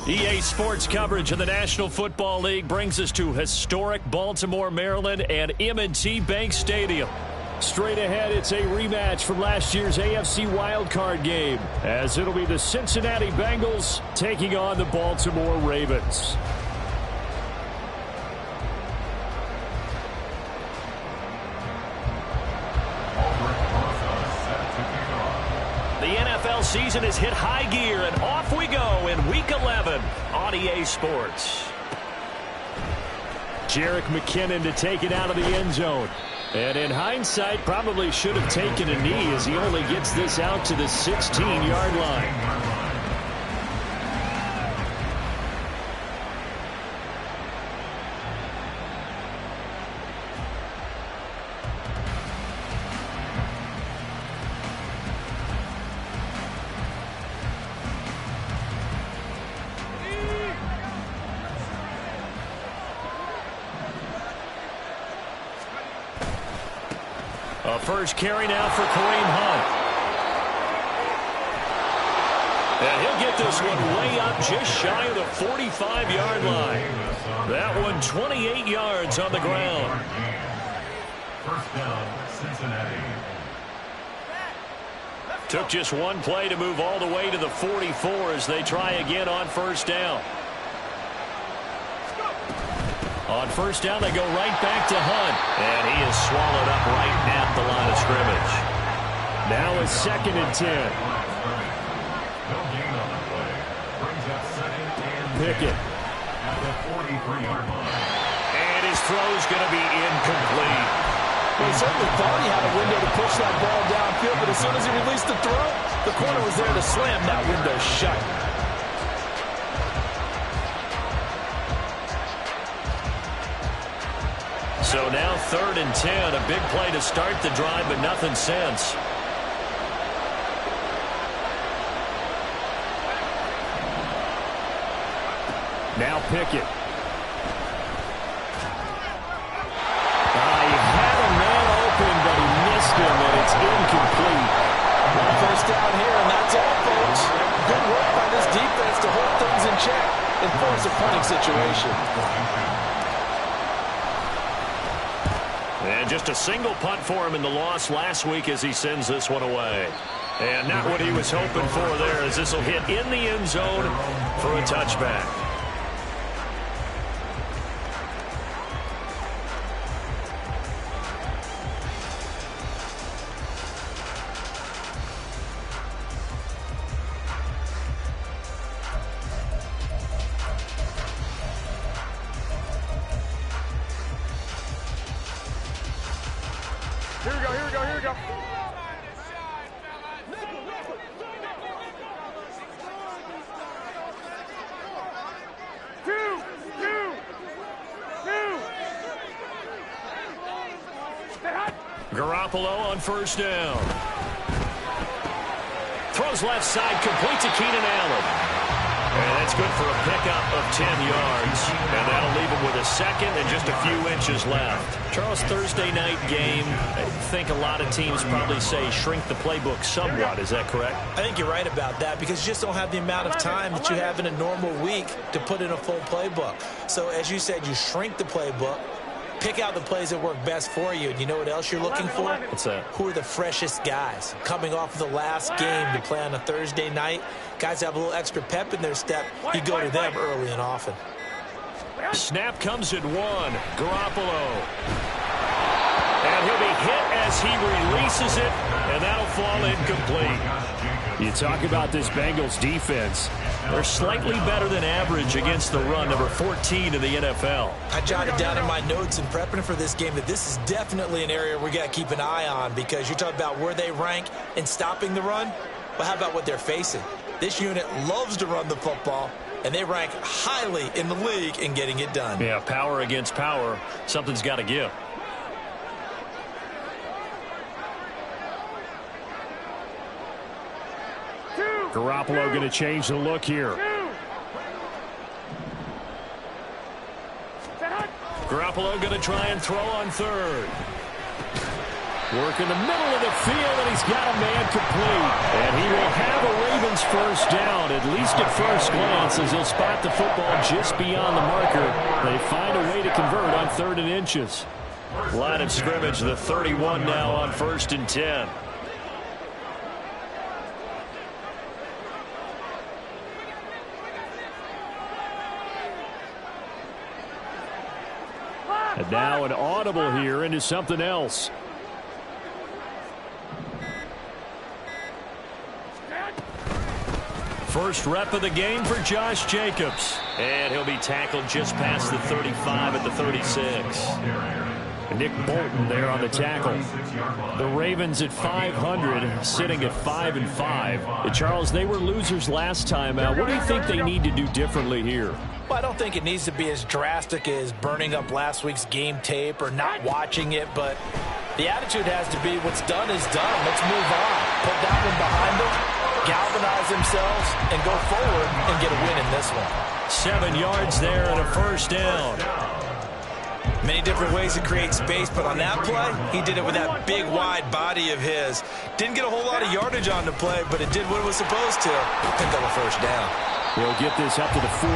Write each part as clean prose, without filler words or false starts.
EA Sports coverage of the National Football League brings us to historic Baltimore, Maryland and M&T Bank Stadium. Straight ahead, it's a rematch from last year's AFC wildcard game, as it'll be the Cincinnati Bengals taking on the Baltimore Ravens. The NFL season has hit high gear, and off we go in Week 11 on EA Sports. Jerick McKinnon to take it out of the end zone. And in hindsight, probably should have taken a knee as he only gets this out to the 16-yard line. A first carry now for Kareem Hunt. And he'll get this one way up just shy of the 45-yard line. That one 28 yards on the ground. First down, Cincinnati. Took just one play to move all the way to the 44 as they try again on first down. On first down, they go right back to Hunt. And he is swallowed up right at the line of scrimmage. Now it's 2nd and 10. Pickett. At the 43-yard line. And his throw's going to be incomplete. Well, he certainly thought he had a window to push that ball downfield, but as soon as he released the throw, the corner was there to slam that window shut. So now 3rd and 10, a big play to start the drive, but nothing since. Now Pickett. He had a man open, but he missed him, and it's incomplete. First down here, and that's all, folks. Good work by this defense to hold things in check and force a punting situation. And just a single punt for him in the loss last week as he sends this one away. And not what he was hoping for there, as this will hit in the end zone for a touchback. Here we go, here we go, here we go. Two. Garoppolo on first down. Throws left side, complete to Keenan Allen. And that's good for a pickup of 10 yards. And that'll leave him with a second and just a few inches left. Charles, Thursday night game, I think a lot of teams probably say shrink the playbook somewhat. Is that correct? I think you're right about that because you just don't have the amount of time that you have in a normal week to put in a full playbook. So as you said, you shrink the playbook, pick out the plays that work best for you. And you know what else you're looking for? What's that? Who are the freshest guys coming off of the last game to play on a Thursday night? Guys have a little extra pep in their step. You go to them early and often. Snap comes at 1. Garoppolo. And he'll be hit as he releases it, and that'll fall incomplete. You talk about this Bengals defense. They're slightly better than average against the run, number 14 in the NFL. I jotted down in my notes in prepping for this game that this is definitely an area we got to keep an eye on because you're talking about where they rank in stopping the run. Well, how about what they're facing? This unit loves to run the football, and they rank highly in the league in getting it done. Yeah, power against power. Something's got to give. Garoppolo going to change the look here. Garoppolo going to try and throw on third. Work in the middle of the field, and he's got a man complete. And he will have a Ravens first down, at least at first glance, as he'll spot the football just beyond the marker. They find a way to convert on 3rd and inches. Line of scrimmage, the 31 now on 1st and 10. And now an audible here into something else. First rep of the game for Josh Jacobs. And he'll be tackled just past the 35 at the 36. Nick Bolton there on the tackle. The Ravens at 500, sitting at 5-5. Charles, they were losers last time out. What do you think they need to do differently here? Well, I don't think it needs to be as drastic as burning up last week's game tape or not watching it, but the attitude has to be what's done is done. Let's move on. Put that one behind them, galvanize themselves, and go forward and get a win in this one. 7 yards there and a first down. Many different ways to create space, but on that play, he did it with that big, wide body of his. Didn't get a whole lot of yardage on the play, but it did what it was supposed to. Pick up a first down. He'll get this up to the 47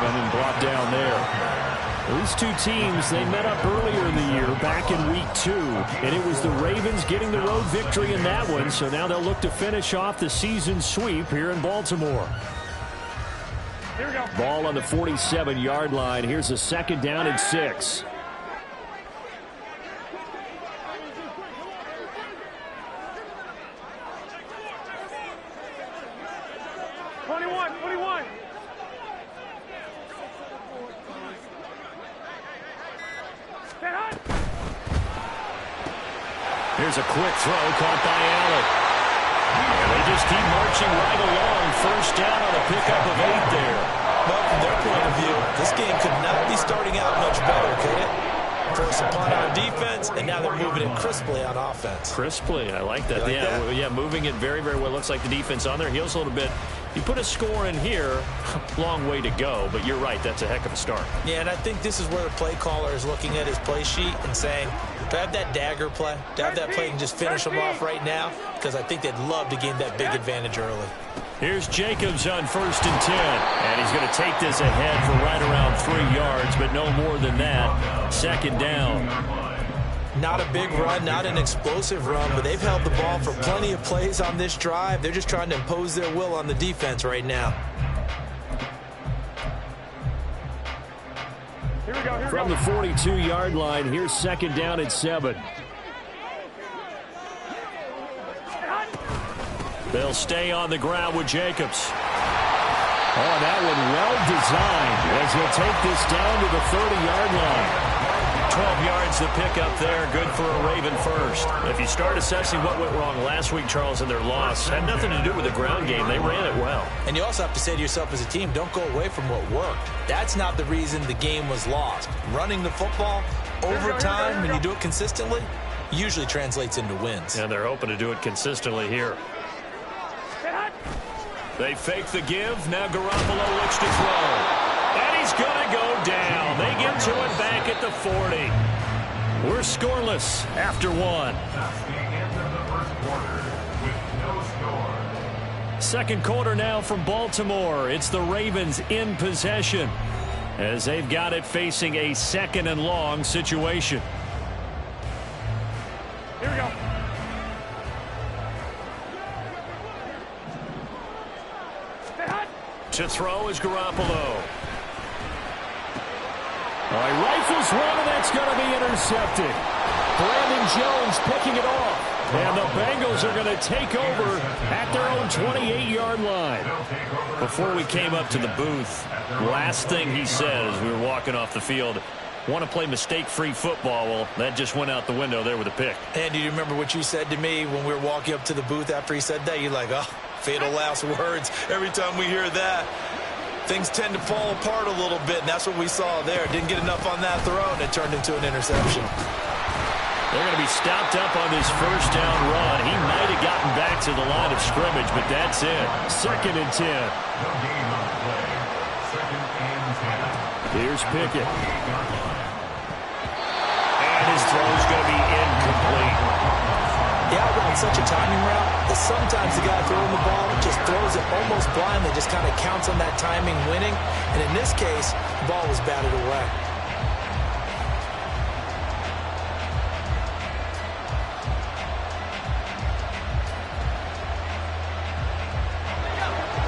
and brought down there. These two teams, they met up earlier in the year, back in week 2, and it was the Ravens getting the road victory in that one, so now they'll look to finish off the season sweep here in Baltimore. Here we go. Ball on the 47-yard line. Here's a 2nd down and 6. Here's a quick throw caught by Allen. And they just keep marching right along. First down on a pickup of 8 there. Well, from their point of view, this game could not be starting out much better, could it? Force a punt on defense, and now they're moving it crisply on offense. Crisply, I like that. You like that? Yeah, moving it very, very well. Looks like the defense on their heels a little bit. You put a score in here, long way to go, but you're right, that's a heck of a start. Yeah, and I think this is where the play caller is looking at his play sheet and saying, do I have that dagger play? Do I have that play and just finish them off right now? Because I think they'd love to gain that big advantage early. Here's Jacobs on 1st and 10. And he's going to take this ahead for right around 3 yards, but no more than that. 2nd down. Not a big run, not an explosive run, but they've held the ball for plenty of plays on this drive. They're just trying to impose their will on the defense right now. Here we go. From the 42-yard line, here's 2nd down and 7. They'll stay on the ground with Jacobs. Oh, that one well designed as he'll take this down to the 30-yard line. 12 yards to pick up there, good for a Raven first. If you start assessing what went wrong last week, Charles, in their loss, had nothing to do with the ground game. They ran it well. And you also have to say to yourself as a team, don't go away from what worked. That's not the reason the game was lost. Running the football over time, when you do it consistently, usually translates into wins. And they're hoping to do it consistently here. They fake the give. Now Garoppolo looks to throw. And he's going to go down. They get to it back at the 40. We're scoreless after 1. That's the end of the first quarter with no score. 2nd quarter now from Baltimore. It's the Ravens in possession as they've got it facing a 2nd and long situation. Here we go. To throw is Garoppolo. He rifles one, and that's going to be intercepted. Brandon Jones picking it off. And the Bengals are going to take over at their own 28-yard line. Before we came up to the booth, last thing he said as we were walking off the field, want to play mistake-free football. Well, that just went out the window there with a pick. And do you remember what you said to me when we were walking up to the booth after he said that? You're like, oh, fatal last words. Every time we hear that, things tend to fall apart a little bit, and that's what we saw there. Didn't get enough on that throw, and it turned into an interception. They're going to be stopped up on this first down run. He might have gotten back to the line of scrimmage, but that's it. 2nd and 10. No gain on the play. 2nd and 10. Here's Pickett. And his throw is going to be incomplete. He outruns such a timing route that sometimes the guy throwing the ball just throws it almost blindly, just kind of counts on that timing winning. And in this case, the ball was batted away.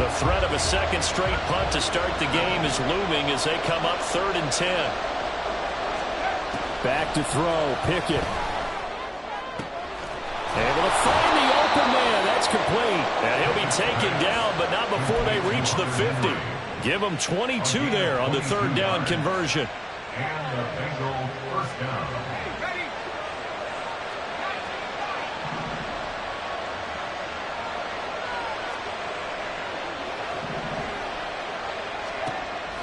The threat of a second straight punt to start the game is looming as they come up 3rd and 10. Back to throw, Pickett. Able to find the open man. That's complete. And he'll be taken down, but not before they reach the 50. Give them 22 there on the 3rd down conversion. And the Bengals first down.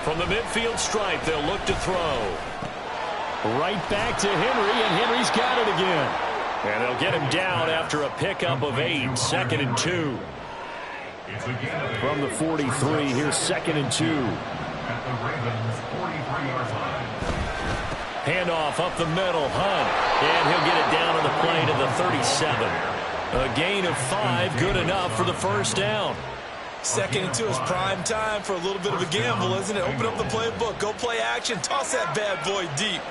From the midfield stripe, they'll look to throw. Right back to Henry, and Henry's got it again. And they'll get him down after a pickup of 8, 2nd and 2. From the 43, here's 2nd and 2. At the Ravens' 43-yard line. Handoff up the middle, Hunt. And he'll get it down on the play to the 37. A gain of 5, good enough for the first down. 2nd and 2 is prime time for a little bit of a gamble, isn't it? Open up the playbook, go play action, toss that bad boy deep.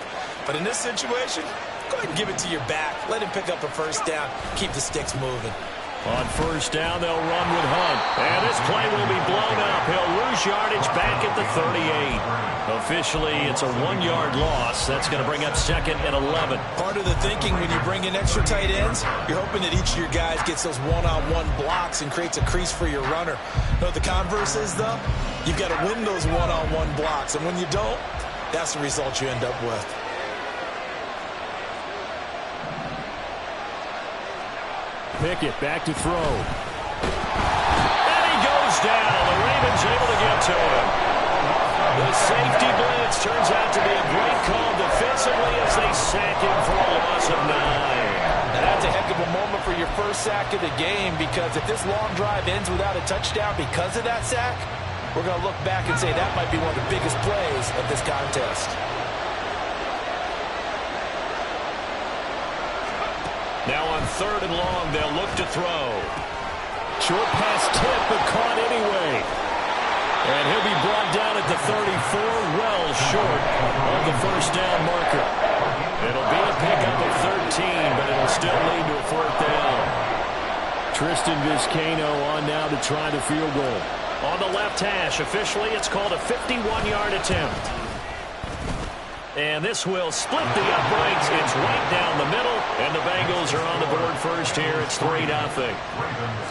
But in this situation, go ahead and give it to your back. Let him pick up a first down. Keep the sticks moving. On first down, they'll run with Hunt. And this play will be blown up. He'll lose yardage back at the 38. Officially, it's a 1-yard loss. That's going to bring up 2nd and 11. Part of the thinking when you bring in extra tight ends, you're hoping that each of your guys gets those one-on-one blocks and creates a crease for your runner. You know what the converse is, though? You've got to win those one-on-one blocks. And when you don't, that's the result you end up with. Pickett back to throw. And he goes down. The Ravens able to get to him. The safety blitz turns out to be a great call defensively as they sack him for a loss of 9. Now that's a heck of a moment for your first sack of the game, because if this long drive ends without a touchdown because of that sack, we're going to look back and say that might be one of the biggest plays of this contest. Now on 3rd and long, they'll look to throw. Short pass tip, but caught anyway. And he'll be brought down at the 34, well short of the first down marker. It'll be a pickup of 13, but it'll still lead to a 4th down. Tristan Vizcaino on now to try the field goal. On the left hash, officially it's called a 51-yard attempt. And this will split the uprights. It's right down the middle, and the Bengals are on the board first here. It's 3-0.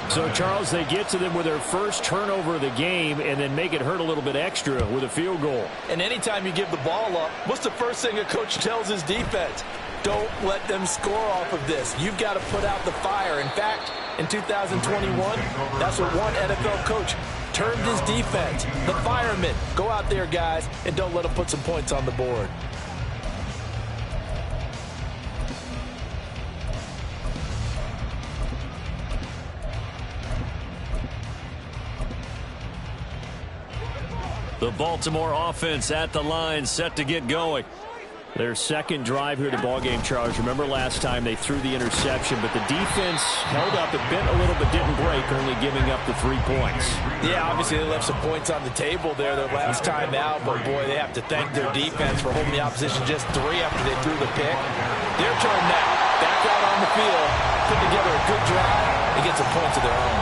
So, Charles, they get to them with their first turnover of the game and then make it hurt a little bit extra with a field goal. And anytime you give the ball up, what's the first thing a coach tells his defense? Don't let them score off of this. You've got to put out the fire. In fact, in 2021, that's what one NFL coach termed his defense. The firemen. Go out there, guys, and don't let them put some points on the board. The Baltimore offense at the line, set to get going. Their second drive here to ballgame, Charles. Remember last time they threw the interception, but the defense held up. It bent a little but didn't break, only giving up the 3 points. Yeah, obviously they left some points on the table there their last time out, but boy, they have to thank their defense for holding the opposition just 3 after they threw the pick. Their turn now. Back out on the field, put together a good drive, and get some points of their own.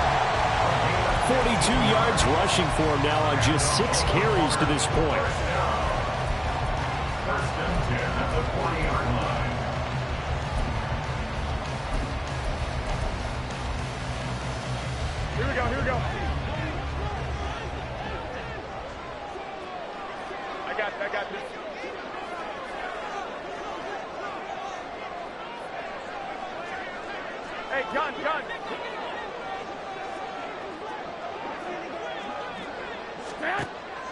42 yards rushing for him now on just 6 carries to this point. First and 10 at the 40-yard line. Here we go, here we go. I got this. Hey, John.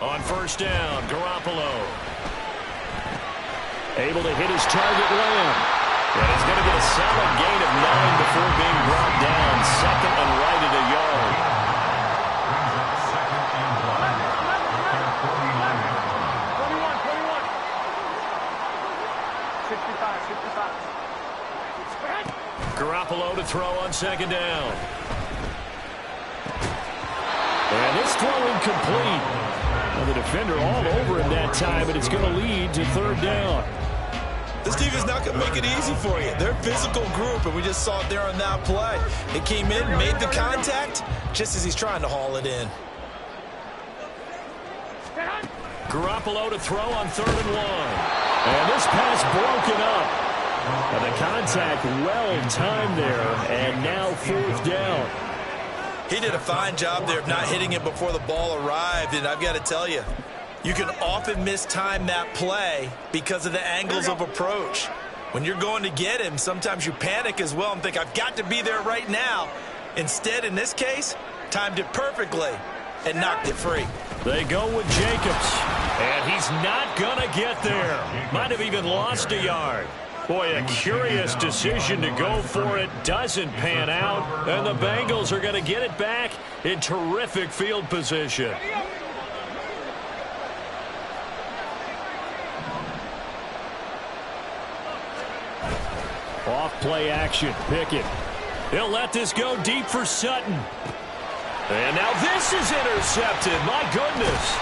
On first down, Garoppolo. Able to hit his target, Lamb. And he's going to get a solid gain of 9 before being brought down. 2nd and right at a yard. Brings up 2nd and 21. 65. Garoppolo Garoppolo to throw on second down. And this throw incomplete. Well, the defender all over him that time, but it's going to lead to third down. This defense not going to make it easy for you. They're a physical group, and we just saw it there on that play. It came in, made the contact, just as he's trying to haul it in. Garoppolo to throw on 3rd and 1. And this pass broken up. And the contact well timed there, and now 4th down. He did a fine job there of not hitting it before the ball arrived, and I've got to tell you, you can often mistime that play because of the angles of approach. When you're going to get him, sometimes you panic as well and think, I've got to be there right now. Instead, in this case, timed it perfectly and knocked it free. They go with Jacobs, and he's not going to get there. Might have even lost a yard. Boy, a curious decision to go for it. Doesn't pan out, and the Bengals are going to get it back in terrific field position. Off play action, Pickett. He'll let this go deep for Sutton. And now this is intercepted. My goodness.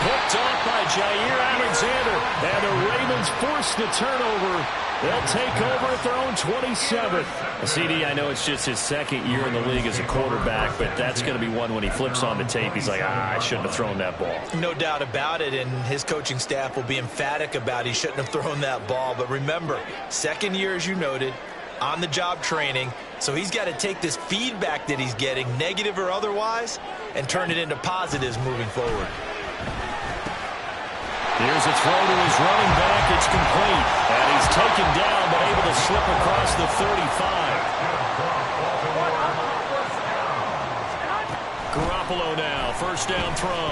Picked off by Jair Alexander. And the Ravens force the turnover. They'll take over at their own 27th. CD, I know it's just his 2nd year in the league as a quarterback, but that's going to be one when he flips on the tape. He's like, I shouldn't have thrown that ball. No doubt about it, and his coaching staff will be emphatic about he shouldn't have thrown that ball. But remember, 2nd year, as you noted, on-the-job training. So he's got to take this feedback that he's getting, negative or otherwise, and turn it into positives moving forward. Here's a throw to his running back. It's complete. And he's taken down, but able to slip across the 35. Garoppolo now, 1st down throw.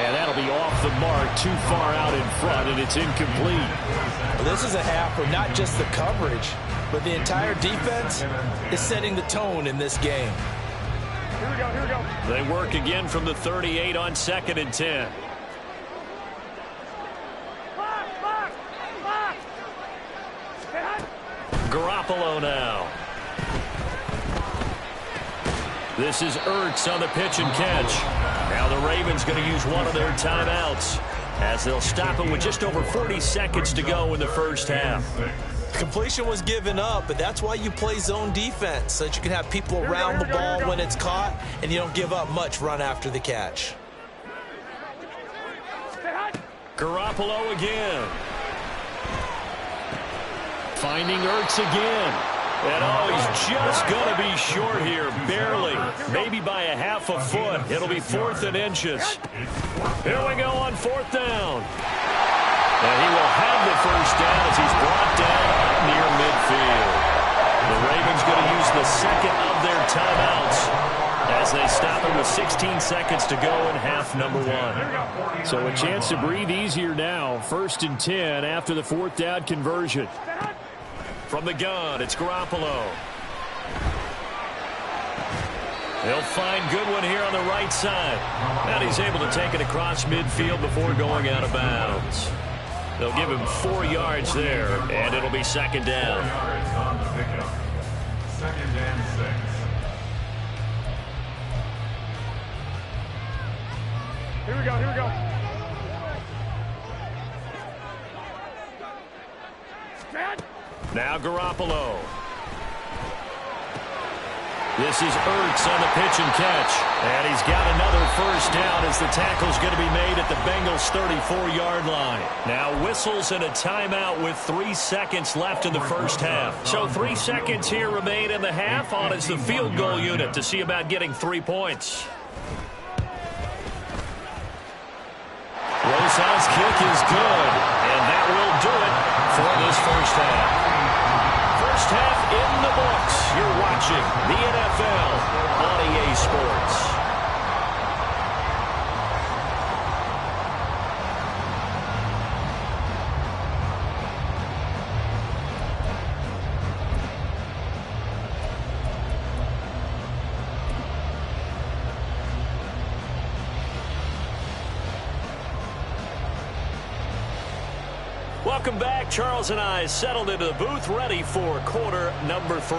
And that'll be off the mark, too far out in front, and it's incomplete. Well, this is a half where not just the coverage, but the entire defense is setting the tone in this game. Here we go, here we go. They work again from the 38 on 2nd and 10. Garoppolo now. This is Ertz on the pitch and catch. Now the Ravens going to use one of their timeouts as they'll stop it with just over 40 seconds to go in the 1st half. Completion was given up, but that's why you play zone defense, so that you can have people around the ball when it's caught, and you don't give up much run after the catch. Garoppolo again. Finding Ertz again. And he's just going to be short here, barely. Maybe by a half a foot. It'll be 4th and inches. Here we go on 4th down. And he will have the 1st down as he's brought down near midfield. The Ravens going to use the 2nd of their timeouts as they stop it with 16 seconds to go in half number 1. So a chance to breathe easier now. 1st and 10 after the 4th down conversion. From the gun, it's Garoppolo. They'll find Goodwin here on the right side. And he's able to take it across midfield before going out of bounds. They'll give him 4 yards there, and it'll be 2nd down. 2nd and 6. Here we go, here we go. Now Garoppolo. This is Ertz on the pitch and catch. And he's got another 1st down as the tackle's going to be made at the Bengals' 34-yard line. Now whistles and a timeout with 3 seconds left in the 1st half. So 3 seconds here remain in the half on as the field goal unit to see about getting 3 points. Rosa's kick is good, and that will do it for this 1st half. 1st half in the books. You're watching the NFL on EA Sports. Welcome back. Charles and I settled into the booth, ready for quarter number 3.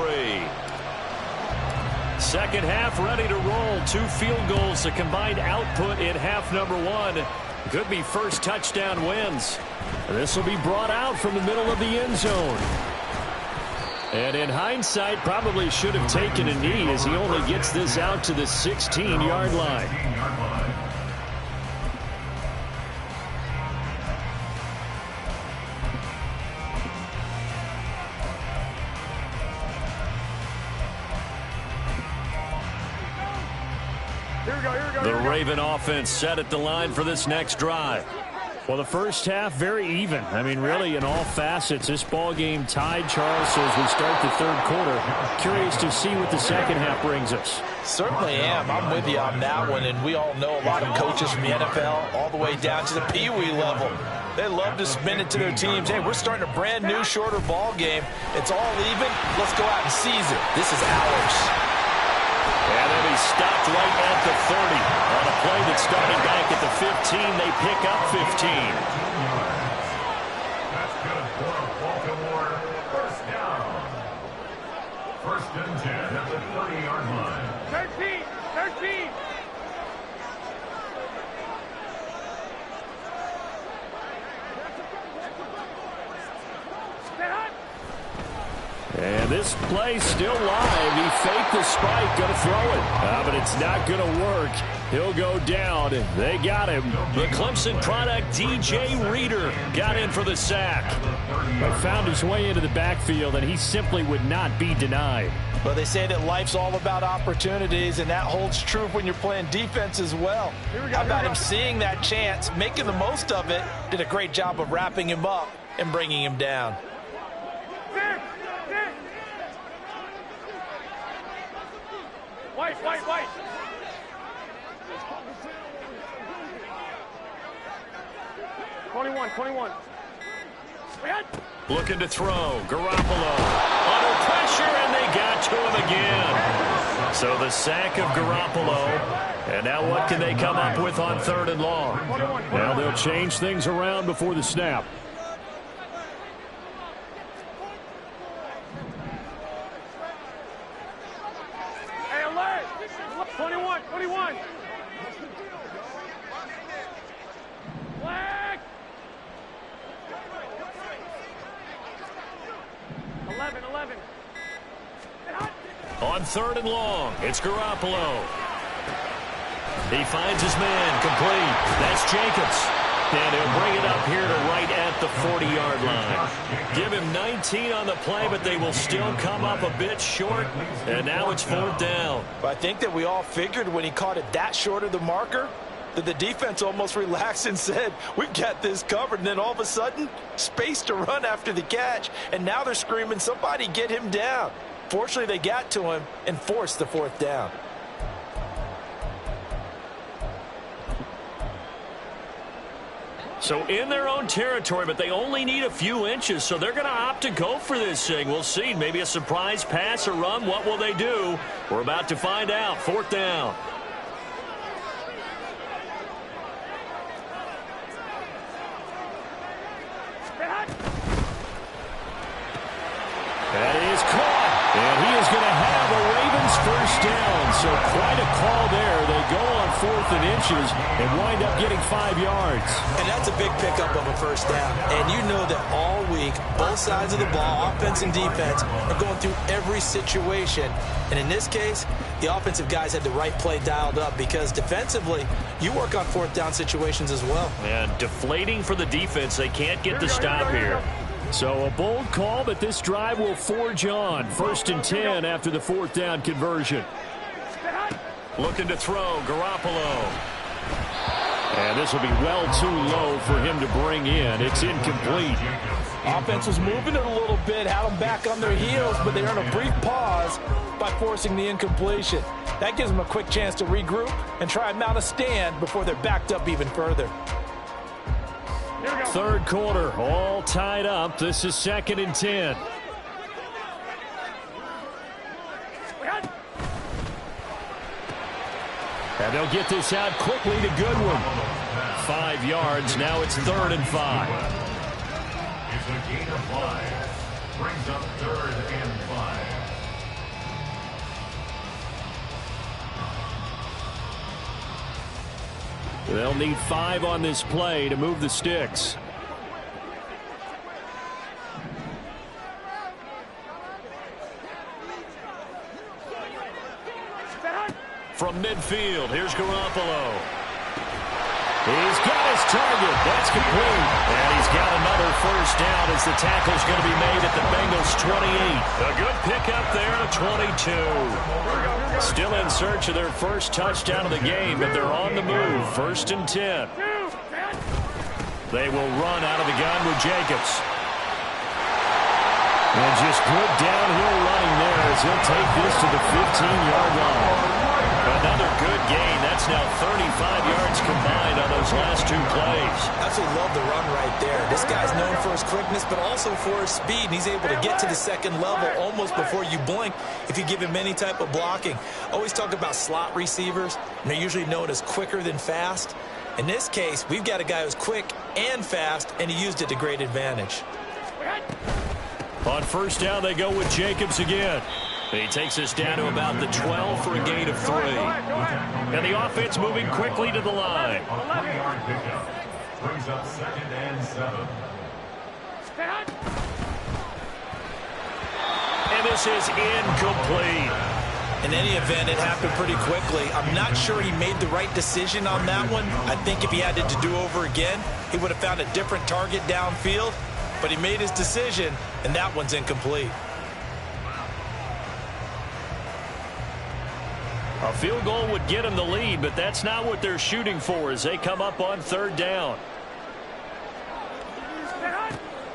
Second half ready to roll. 2 field goals, the combined output in half number 1. Could be first touchdown wins. This will be brought out from the middle of the end zone. And in hindsight, probably should have taken a knee as he only gets this out to the 16-yard line. The Raven offense set at the line for this next drive. Well, the first half, very even. I mean, really, in all facets, this ball game tied, Charles, so as we start the third quarter. Curious to see what the second half brings us. Certainly am. I'm with you on that one, and we all know a lot of coaches from the NFL all the way down to the Pee-wee level. They love to spin it to their teams. Hey, we're starting a brand new, shorter ball game. It's all even. Let's go out and seize it. This is ours. And then he's stopped right at the 30. On a play that started back at the 15, they pick up 15. That's good for a Baltimore first down. First and 10 at the 30-yard line. 13. And this play still live. He faked the spike, going to throw it. But it's not going to work. He'll go down. They got him. The Clemson product, DJ Reader, got in for the sack. But found his way into the backfield, and he simply would not be denied. Well, they say that life's all about opportunities, and that holds true when you're playing defense as well. How about him seeing that chance, making the most of it, did a great job of wrapping him up and bringing him down. White. Twenty-one. Looking to throw. Garoppolo under pressure, and they got to him again. So the sack of Garoppolo. And now what can they come up with on 3rd and long? Now they'll change things around before the snap. Hey, alert! 21. Flag! 11. On 3rd and long, it's Garoppolo. He finds his man, complete. That's Jacobs. And he'll bring it up here to right at the 40-yard line. Give him 19 on the play, but they will still come up a bit short. And now it's 4th down. I think that we all figured when he caught it that short of the marker that the defense almost relaxed and said, we've got this covered. And then all of a sudden, space to run after the catch. And now they're screaming, somebody get him down. Fortunately, they got to him and forced the 4th down. So in their own territory, but they only need a few inches, so they're going to opt to go for this thing. We'll see. Maybe a surprise pass or run. What will they do? We're about to find out. 4th down. That is caught. And he is going to have a Ravens first down. So quite a call there. They go on 4th and inches and wind up getting 5 yards. And that's a big pickup of a first down. And you know that all week, both sides of the ball, offense and defense, are going through every situation. And in this case, the offensive guys had the right play dialed up because defensively, you work on 4th down situations as well. And deflating for the defense. They can't get the stop here. So a bold call, but this drive will forge on. 1st and 10 after the 4th down conversion. Looking to throw, Garoppolo. And this will be well too low for him to bring in. It's incomplete. Offense was moving it a little bit, had them back on their heels, but they earned a brief pause by forcing the incompletion. That gives them a quick chance to regroup and try and mount a stand before they're backed up even further. 3rd quarter, all tied up. This is 2nd and 10. And they'll get this out quickly to Goodwin. 5 yards. Now it's 3rd and 5. It's a gain of 5. Brings up 3rd and 5. They'll need 5 on this play to move the sticks. From midfield, here's Garoppolo. He's got his target. That's complete. And he's got another first down as the tackle's going to be made at the Bengals 28. A good pickup there to 22. Still in search of their first touchdown of the game, but they're on the move. 1st and 10. They will run out of the gun with Jacobs. And just good downhill running there as he'll take this to the 15-yard line. Another good gain. That's now 35 yards combined on those last 2 plays. Absolutely love the run right there. This guy's known for his quickness, but also for his speed. And he's able to get to the 2nd level almost before you blink if you give him any type of blocking. Always talk about slot receivers, and they're usually known as quicker than fast. In this case, we've got a guy who's quick and fast, and he used it to great advantage. On 1st down, they go with Jacobs again. He takes us down to about the 12 for a gain of 3. And the offense moving quickly to the line. 3-yard pickup. Brings up 2nd and 7. And this is incomplete. In any event, it happened pretty quickly. I'm not sure he made the right decision on that one. I think if he had to do over again, he would have found a different target downfield. But he made his decision, and that one's incomplete. A field goal would get them the lead, but that's not what they're shooting for as they come up on 3rd down.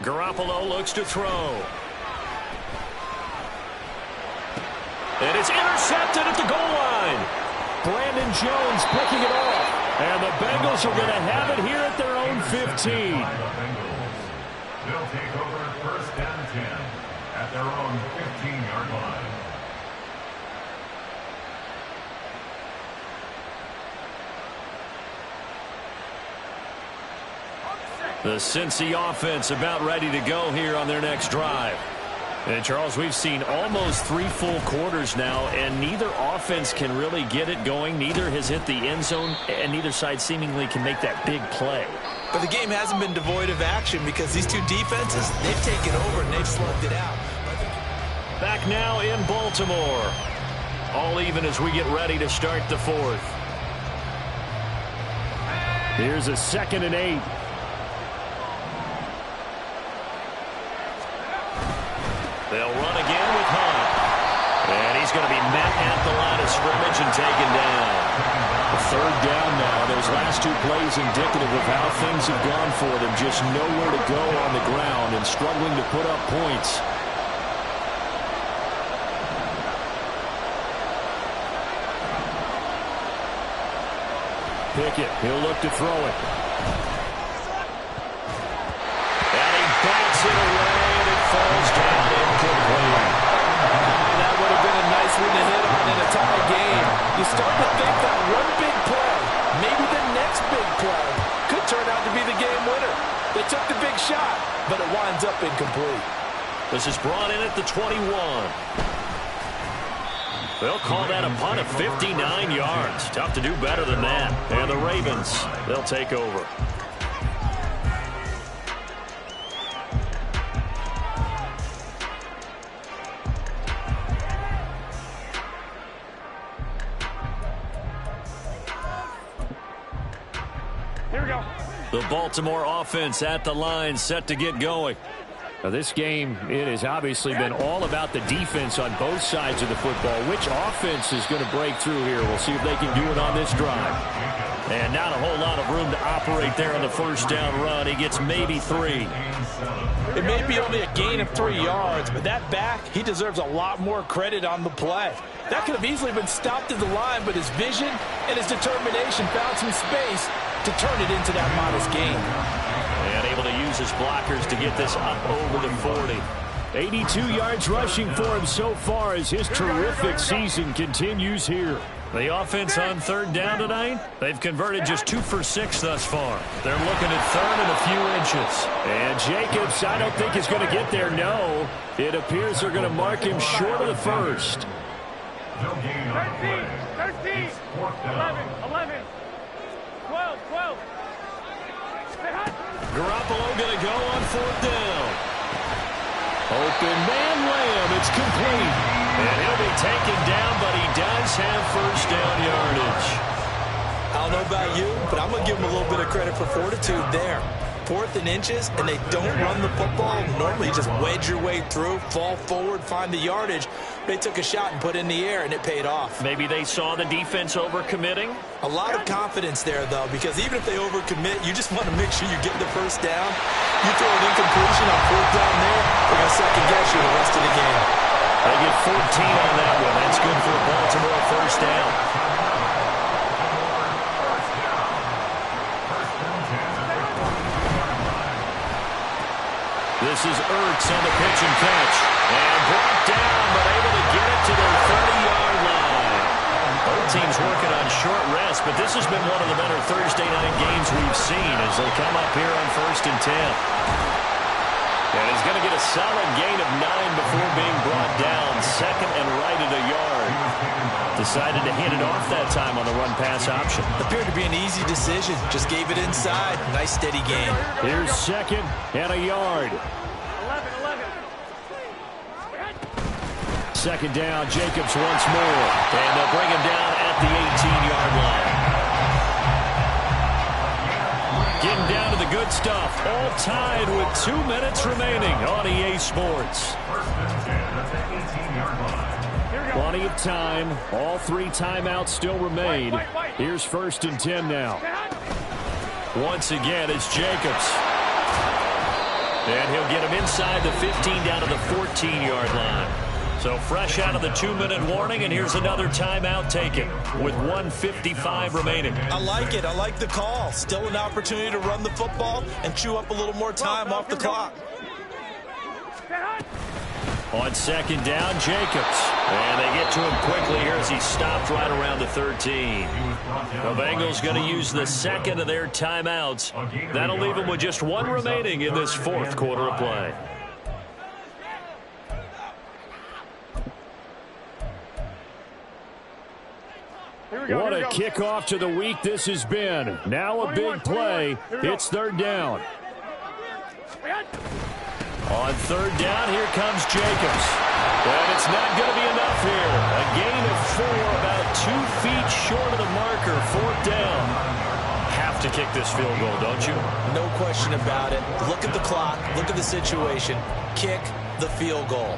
Garoppolo looks to throw. And it's intercepted at the goal line. Brandon Jones picking it off. And the Bengals are going to have it here at their own 15. They'll take over 1st and 10 at their own 15-yard line. The Cincy offense about ready to go here on their next drive. And, Charles, we've seen almost 3 full quarters now, and neither offense can really get it going. Neither has hit the end zone, and neither side seemingly can make that big play. But the game hasn't been devoid of action because these 2 defenses, they've taken over and they've slugged it out. Back now in Baltimore. All even as we get ready to start the 4th. Here's a 2nd and 8. They'll run again with Hunt. And he's going to be met at the line of scrimmage and taken down. 3rd down now. Those last 2 plays indicative of how things have gone for them. Just nowhere to go on the ground and struggling to put up points. Pickett, he'll look to throw it. And he bats it away, and it falls down incomplete. That would have been a nice one to hit on in a tie game. You start to think that one big play, maybe the next big play, could turn out to be the game winner. They took the big shot, but it winds up incomplete. This is brought in at the 21. They'll call that a punt of 59 yards. Tough to do better than that. And the Ravens, they'll take over. Here we go. The Baltimore offense at the line, set to get going. Now this game, it has obviously been all about the defense on both sides of the football. Which offense is going to break through here? We'll see if they can do it on this drive. And not a whole lot of room to operate there on the 1st down run. He gets maybe 3. It may be only a gain of 3 yards, but that back, he deserves a lot more credit on the play. That could have easily been stopped at the line, but his vision and his determination found some space to turn it into that modest gain. And able to use his blockers to get this up over the 40. 82 yards rushing for him so far as his terrific season continues here. The offense on third down tonight, they've converted just 2 for 6 thus far. They're looking at third and a few inches. And Jacobs, I don't think is going to get there, no. It appears they're going to mark him short of the first. 13, 11, 11, 12, 12. Garoppolo going to go on fourth down. Open man Lamb, it's complete. And he'll be taken down, but he does have first down yardage. I don't know about you, but I'm going to give him a little bit of credit for fortitude there. 4th and inches, and they don't run the football. Normally, you just wedge your way through, fall forward, find the yardage. They took a shot and put it in the air, and it paid off. Maybe they saw the defense overcommitting. A lot of confidence there, though, because even if they overcommit, you just want to make sure you get the first down. You throw an incompletion on 4th down there, they're going to second-guess you the rest of the game. They get 14 on that one. That's good for a Baltimore first down. This is Ertz on the pitch and catch. And brought down, but able to get it to their 30-yard line. Both teams working on short rest, but this has been one of the better Thursday night games we've seen as they come up here on 1st and 10. And he's going to get a solid gain of 9 before being brought down. Second and right at a yard. Decided to hit it off that time on the run-pass option. Appeared to be an easy decision. Just gave it inside. Nice, steady gain. Here's second and a yard. 11, 11. Second down, Jacobs once more. And they'll bring him down at the 18-yard line. Getting down to the good stuff. All tied with 2 minutes remaining on EA Sports. Plenty of time. All 3 timeouts still remain. Here's 1st and 10 now. Once again, it's Jacobs. And he'll get him inside the 15 down to the 14-yard line. So fresh out of the 2-minute warning, and here's another timeout taken with 1:55 remaining. I like it. I like the call. Still an opportunity to run the football and chew up a little more time off the clock. On second down, Jacobs. And they get to him quickly here as he stopped right around the 13. The Bengals going to use the second of their timeouts. That'll leave them with just 1 remaining in this 4th quarter of play. What a kickoff to the week this has been. Now a big play. It's 3rd down. On 3rd down, here comes Jacobs. But it's not going to be enough here. A gain of 4, about 2 feet short of the marker. 4th down. Have to kick this field goal, don't you? No question about it. Look at the clock. Look at the situation. Kick the field goal.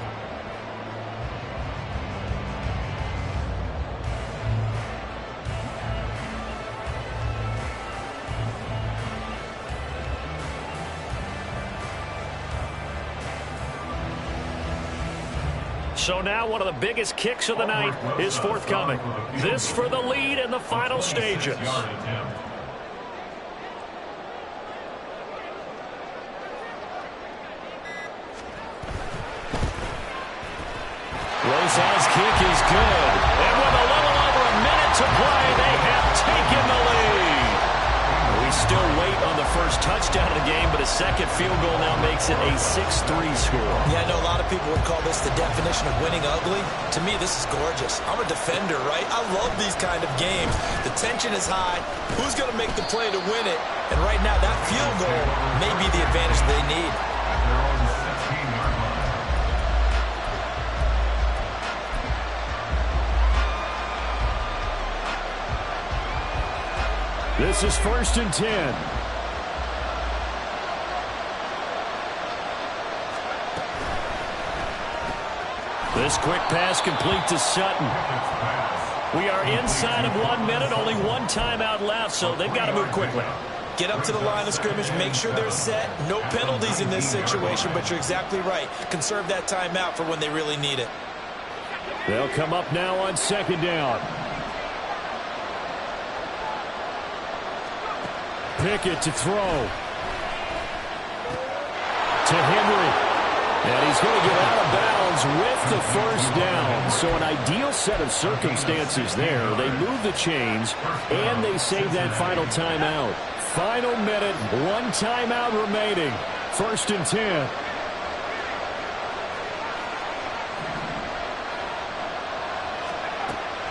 So now one of the biggest kicks of the night is forthcoming. This for the lead in the final stages. Rosa's kick is good. And with a little over a minute to play, they have taken the lead. We still wait on the first touchdown of the game, but a second field goal now makes it a 6-3 score. Yeah, I know a lot of people would call this the definition of winning ugly. To me, this is gorgeous. I'm a defender, right? I love these kind of games. The tension is high. Who's going to make the play to win it? And right now, that field goal may be the advantage they need. This is 1st and 10. This quick pass complete to Sutton. We are inside of 1 minute, only 1 timeout left, so they've got to move quickly. Get up to the line of scrimmage, make sure they're set. No penalties in this situation, but you're exactly right. Conserve that timeout for when they really need it. They'll come up now on 2nd down. Pickett to throw. To Henry. And he's going to get out of bounds with the first down. So an ideal set of circumstances there. They move the chains, and they save that final timeout. Final minute, one timeout remaining. 1st and 10.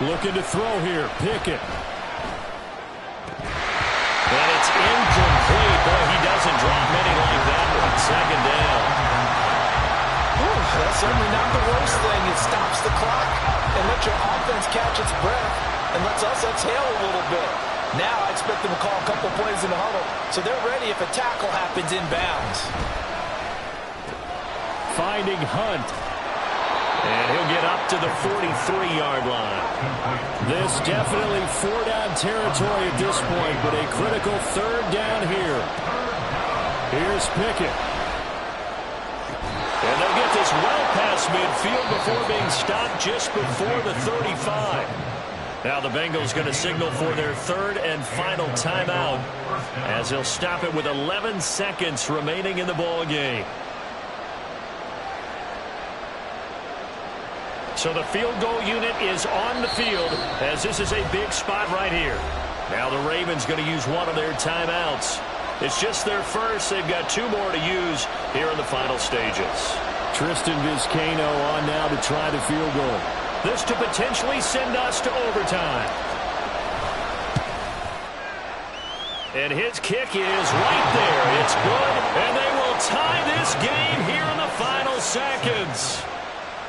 Looking to throw here. Pickett. And it's incomplete. Boy, he doesn't drop many like that one. 2nd down. That's certainly not the worst thing. It stops the clock and lets your offense catch its breath and lets us exhale a little bit. Now I expect them to call a couple plays in the huddle, so they're ready if a tackle happens inbounds. Finding Hunt. And he'll get up to the 43-yard line. This definitely 4-down territory at this point, but a critical 3rd down here. Here's Pickett. And they'll get this well past midfield before being stopped just before the 35. Now the Bengals going to signal for their 3rd and final timeout as they'll stop it with 11 seconds remaining in the ball game. So the field goal unit is on the field as this is a big spot right here. Now the Ravens going to use one of their timeouts. It's just their first. They've got 2 more to use here in the final stages. Tristan Vizcaino on now to try the field goal. This to potentially send us to overtime. And his kick is right there. It's good, and they will tie this game here in the final seconds.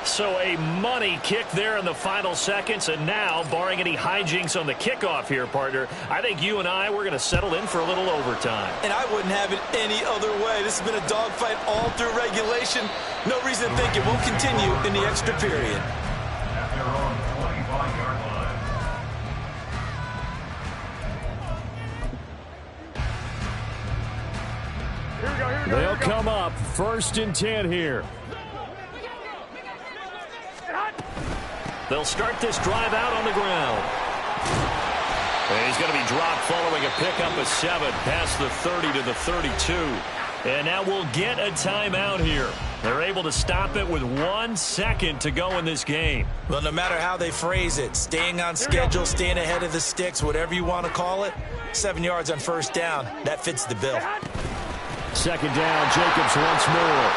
So a money kick there in the final seconds, and now, barring any hijinks on the kickoff here, partner, I think you and we're going to settle in for a little overtime. And I wouldn't have it any other way. This has been a dogfight all through regulation. No reason to think it won't continue in the extra period. At their own 25-yard line. Here we go, here we go. They'll come up 1st and 10 here. They'll start this drive out on the ground. And he's going to be dropped following a pickup of 7 past the 30 to the 32. And now we'll get a timeout here. They're able to stop it with 1 second to go in this game. Well, no matter how they phrase it, staying on schedule, staying ahead of the sticks, whatever you want to call it, 7 yards on 1st down, that fits the bill. 2nd down, Jacobs once more.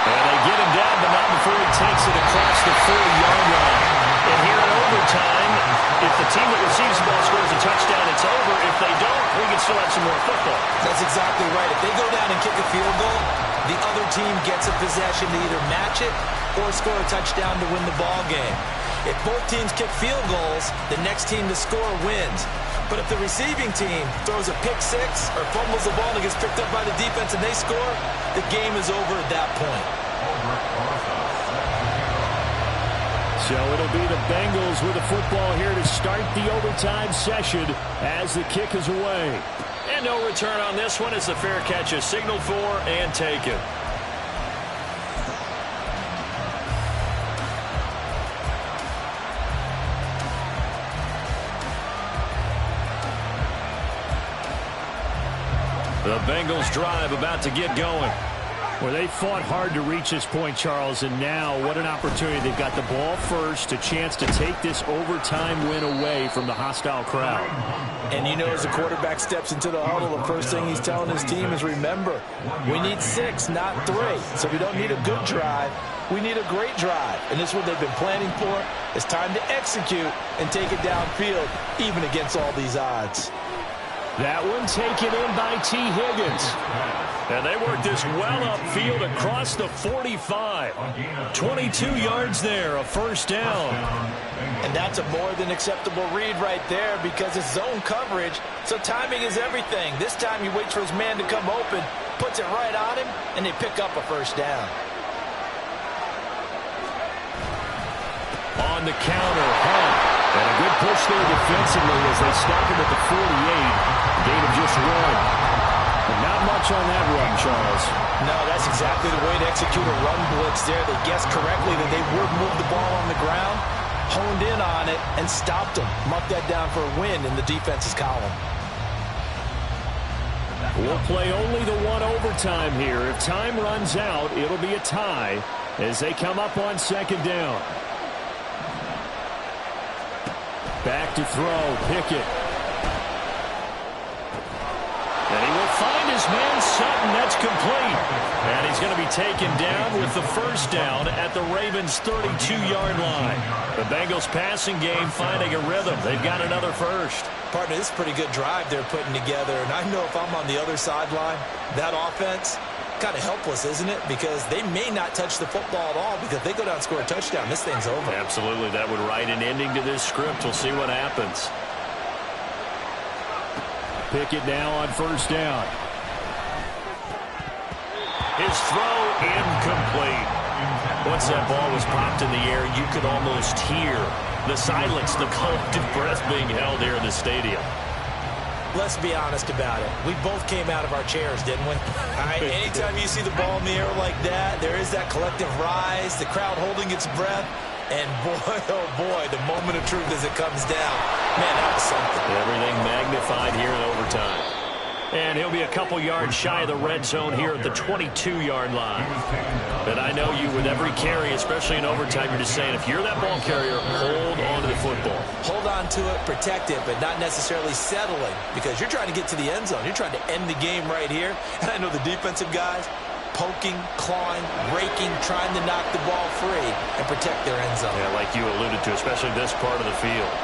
And they get him down, but not before he takes it across the 40-yard line. And here in overtime, if the team that receives the ball scores a touchdown, it's over. If they don't, we can still have some more football. That's exactly right. If they go down and kick a field goal, the other team gets a possession to either match it or score a touchdown to win the ball game. If both teams kick field goals, the next team to score wins. But if the receiving team throws a pick 6 or fumbles the ball and gets picked up by the defense and they score, the game is over at that point. So it'll be the Bengals with the football here to start the overtime session as the kick is away. And no return on this one as the fair catch is signaled for and taken. The Bengals drive about to get going. Well, they fought hard to reach this point, Charles, and now what an opportunity. They've got the ball first, a chance to take this overtime win away from the hostile crowd. And you know, as the quarterback steps into the huddle, the first thing he's telling his team is, remember, we need 6, not 3. So we don't need a good drive. We need a great drive. And this is what they've been planning for. It's time to execute and take it downfield, even against all these odds. That one taken in by T. Higgins. And they work this well upfield across the 45. 22 yards there, a 1st down. And that's a more than acceptable read right there because it's zone coverage, so timing is everything. This time he waits for his man to come open, puts it right on him, and they pick up a 1st down. On the counter, Hunt. And a good push there defensively as they stop him at the 48. Gain of just 1. But not much on that run, Charles. No, that's exactly the way to execute a run blitz there. They guessed correctly that they would move the ball on the ground, honed in on it, and stopped them. Mark that down for a win in the defense's column. We'll play only the one overtime here. If time runs out, it'll be a tie as they come up on second down. Back to throw, Pickett. And he will find his man Sutton. That's complete. And he's going to be taken down with the first down at the Ravens' 32-yard line. The Bengals passing game finding a rhythm. They've got another first. Partner, this is a pretty good drive they're putting together. And I know if I'm on the other sideline, that offense, kind of helpless, isn't it? Because they may not touch the football at all, because if they go down and score a touchdown, this thing's over. Absolutely. That would write an ending to this script. We'll see what happens. Pickett now on first down. His throw incomplete. Once that ball was popped in the air, you could almost hear the silence, the collective breath being held here in the stadium. Let's be honest about it. We both came out of our chairs, didn't we? Anytime you see the ball in the air like that, there is that collective rise, the crowd holding its breath. And boy, oh boy, the moment of truth as it comes down. Man, that was something. Everything magnified here in overtime. And he'll be a couple yards shy of the red zone here at the 22-yard line. But I know you with every carry, especially in overtime, you're just saying if you're that ball carrier, hold on to the football. Hold on to it, protect it, but not necessarily settling, because you're trying to get to the end zone. You're trying to end the game right here. And I know the defensive guys, poking, clawing, raking, trying to knock the ball free and protect their end zone. Yeah, like you alluded to, especially this part of the field.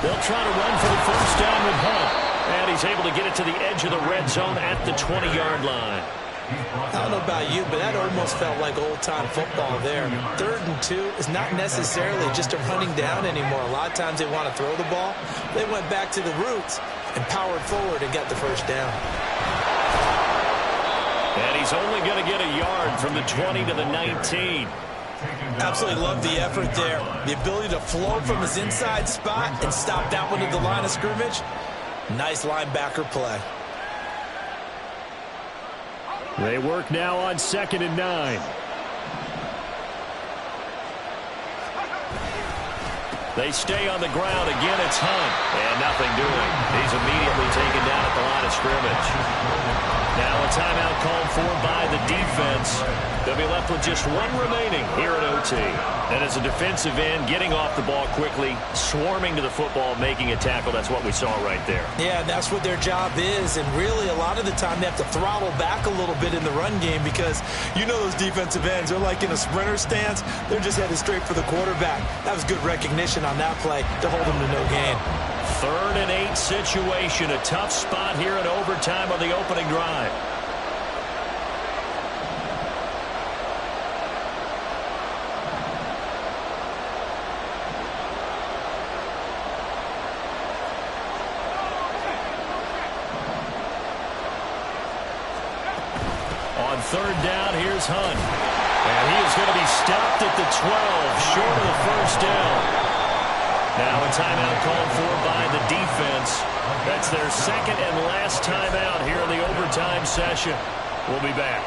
They'll try to run for the first down with Hunt. And he's able to get it to the edge of the red zone at the 20-yard line. I don't know about you, but that almost felt like old-time football there. 3rd and 2 is not necessarily just a running down anymore. A lot of times they want to throw the ball. They went back to the roots and powered forward and got the first down. And he's only going to get a yard from the 20 to the 19. Absolutely love the effort there. The ability to flow from his inside spot and stop that one at the line of scrimmage. Nice linebacker play. They work now on 2nd and 9. They stay on the ground. Again, it's Hunt. And nothing doing. He's immediately taken down at the line of scrimmage. Now a timeout called for by the defense. They'll be left with just one remaining here at OT. And as a defensive end, getting off the ball quickly, swarming to the football, making a tackle. That's what we saw right there. Yeah, that's what their job is. And really, a lot of the time, they have to throttle back a little bit in the run game because you know those defensive ends, they're like in a sprinter stance. They're just headed straight for the quarterback. That was good recognition on that play to hold them to no gain. 3rd and 8 situation. A tough spot here in overtime on the opening drive. On 3rd down, here's Hunt. And he is going to be stopped at the 12, short of the first down. Now a timeout called for by the defense. That's their 2nd and last timeout here in the overtime session. We'll be back.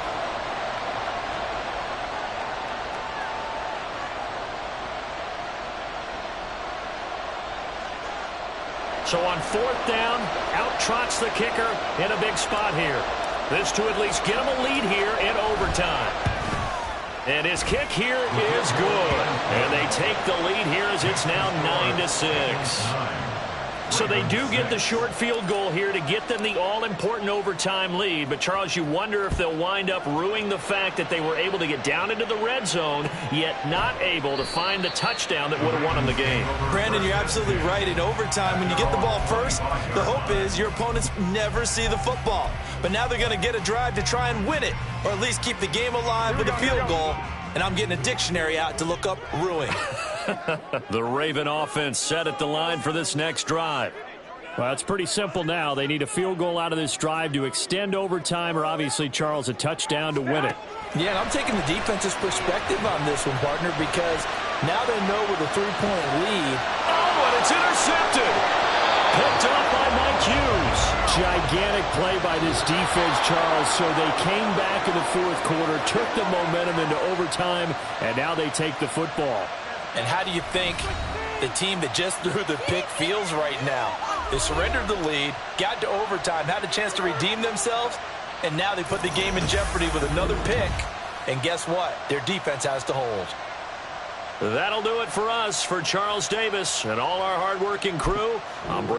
So on 4th down, out trots the kicker in a big spot here. This to at least get him a lead here in overtime. And his kick here is good. And they take the lead here as it's now 9-6. So they do get the short field goal here to get them the all-important overtime lead. But, Charles, you wonder if they'll wind up ruining the fact that they were able to get down into the red zone, yet not able to find the touchdown that would have won them the game. Brandon, you're absolutely right. In overtime, when you get the ball first, the hope is your opponents never see the football. But now they're going to get a drive to try and win it, or at least keep the game alive with a field goal. And I'm getting a dictionary out to look up ruin. The Raven offense set at the line for this next drive. Well, it's pretty simple now. They need a field goal out of this drive to extend overtime, or obviously, Charles, a touchdown to win it. Yeah, and I'm taking the defense's perspective on this one, partner, because now they know with a 3-point lead. Oh, and it's intercepted. Picked up by Mike Hughes. Gigantic play by this defense, Charles. So they came back in the 4th quarter, took the momentum into overtime, and now they take the football. And how do you think the team that just threw the pick feels right now. They surrendered the lead, got to overtime, had a chance to redeem themselves, and now they put the game in jeopardy with another pick. And guess what? Their defense has to hold. That'll do it for us. For Charles Davis and all our hardworking crew, I'm